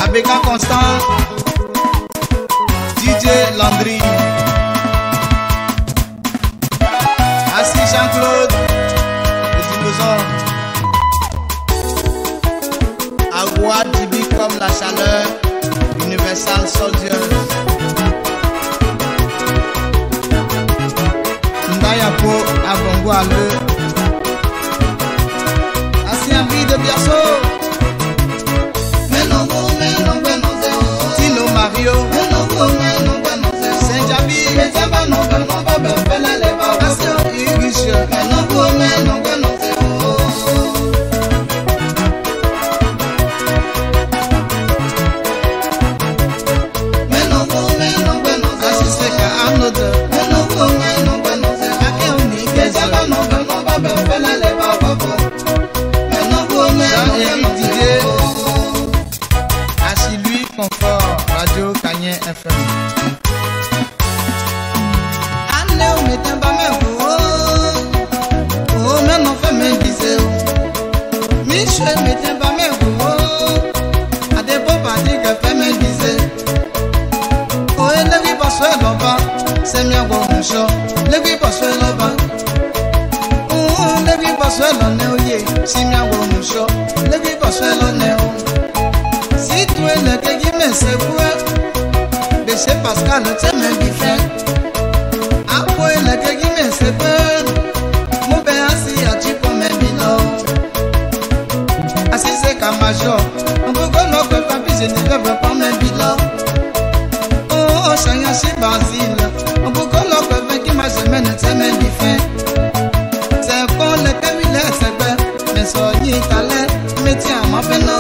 Avec un constant DJ Landry, Assis Jean-Claude, les dinosaures. Agua Dibi comme la chaleur, Universal Soldiers. Ndayapo, Abongo à l'heure. Assis en vie de Biasso. Tino Mario, Saint-Javi, Asio Igisha. Confort, Radio Kanye FM. Allez, on met un bamé, oh, mais non, fait mes bisous. Michel, met un bamé, oh, à des beaux parties que fait mes bisous. Oh, et le riz passe là-bas, c'est bien bon, mon chat. Le riz passe là-bas. Oh, le riz passe là-bas, c'est bien bon, mon chat. Le riz passe là-bas. Si tu es le que me c'est quoi, de chez Pascal, tu me dis fait. Après le que me c'est quoi, mon père assis à tu pour mes bilans. Assis c'est comme major, on peut qu'on ne peut pas, puis je ne veux pas mes bilans. Oh, chaya chez Basile, on peut qu'on ne peut pas, qui m'a jamais ne tu me dis fait. C'est pour le que il est, c'est quoi, mais soyez talent, mais tiens, ma peine.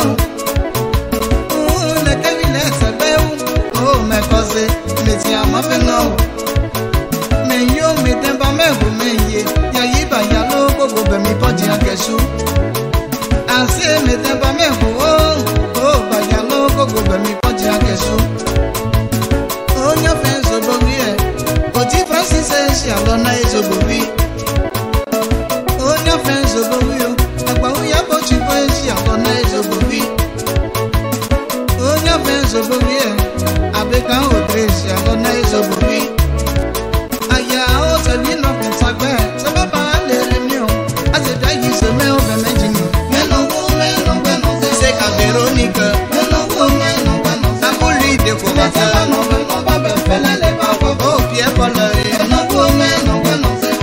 Mais tiens, ma peine, mais yo, mais t'es pas mes vous m'ayez. Y'a y ba y'a l'eau, bobo, ben mi pas dire que chou. Assez, mais t'es pas mes vous, oh, ba y'a l'eau, bobo, ben mi pas dire que chou. Oh, y'a fait un zobobi, petit Francis, c'est chialona et zobobi. Oh, y'a fait un zobobi, à quoi où y'a pas tu peux chialona et zobobi. Oh, y'a fait un zobobi. Avec un autre, on a les obéis. Aïe, oh, c'est lui, non, comme ça, ça va pas aller, réunion. Ah, c'est toi qui se met au même ingénieur. Mais non, c'est qu'à Véronique. Mais non, ça pour lui, des commentaires. Non, pas me faire les papas. Oh, Pierre Paul, mais non, c'est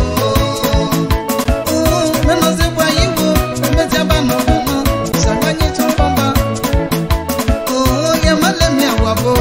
oh, mais non, c'est pas you, mais tiens pas, non, ça va n'y ton combat. Oh, y'a mal de mien, wabo.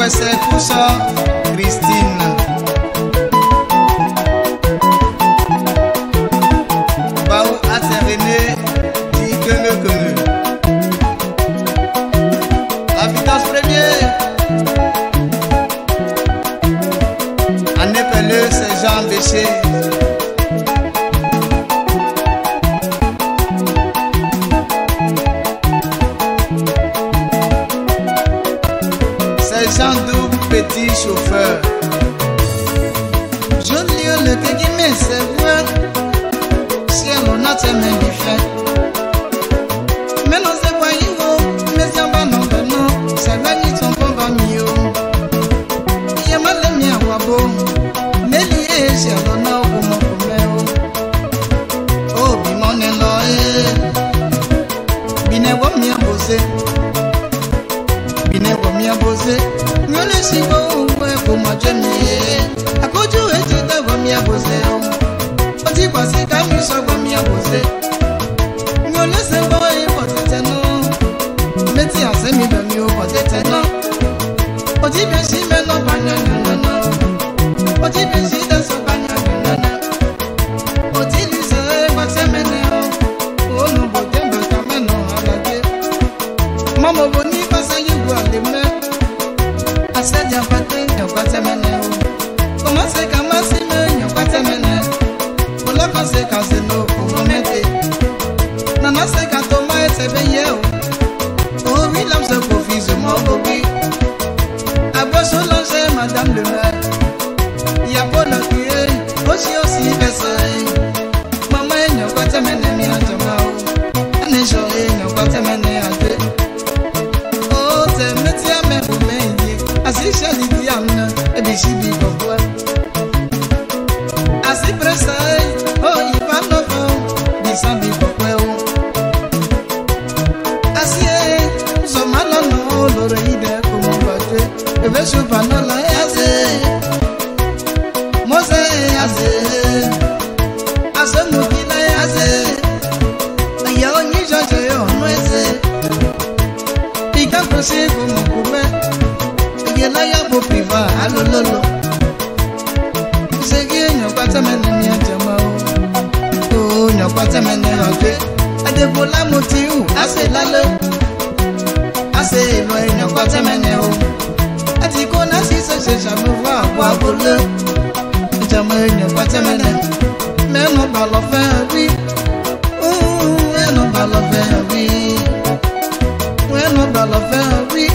C'est pour ça, Christine. Baou a terminé, dit que le la vitesse première. En épeleux, c'est Jean Béché. Jean Double, petit chauffeur. Joli le que qui me c'est vrai. Si on a tes mains fait. Mais non c'est pas you, mais c'est pas non non. Ça va ni ton combat mio. Y'a mal de mien wabo. Mais lié si on a au mon comméo. Oh bimone loe. Bine wa mi ambose. Bine wa mi ambose. Nyole si go, pour moi j'aime. ya wose nyole se boy potete no meti ase mi be mi o potete no oji be si me no banya no oji be si da so banya no oji li se ba se me ne o no bo dembe ka me no alage mama boni pasa yugo ale me ase ja pate yo pate me ne o como se kama si me yo pate me ne ola ka se ka se no o mete nana se ka to ma ese be ye o oui l'homme se confise mo obi aboso lo se madame le maire ya bona kiye aussi besa mama enyo kwate me ne mi ajama o ane jo enyo kwate me ne ade o te meti ame o menye asisha di amna e bi shi bi gogo asi presa o ipa no fo bi sambi gogo o asi so malo no loro ide ko mo bate e be so panola ase mose ase ase mukila ase ya oni jojo yo no ese ika ko se ko mo kume ye la ya bo priva alololo se ge nyo pata me ni ajama o nyo pata me ni ode ade bola motiu ase lalo ase lo nyo pata me ni o ati ko na si se jamo wa bolo jamo nyo pata me ni me no ba lo fe wi me no ba lo fe wi we no ba lo fe wi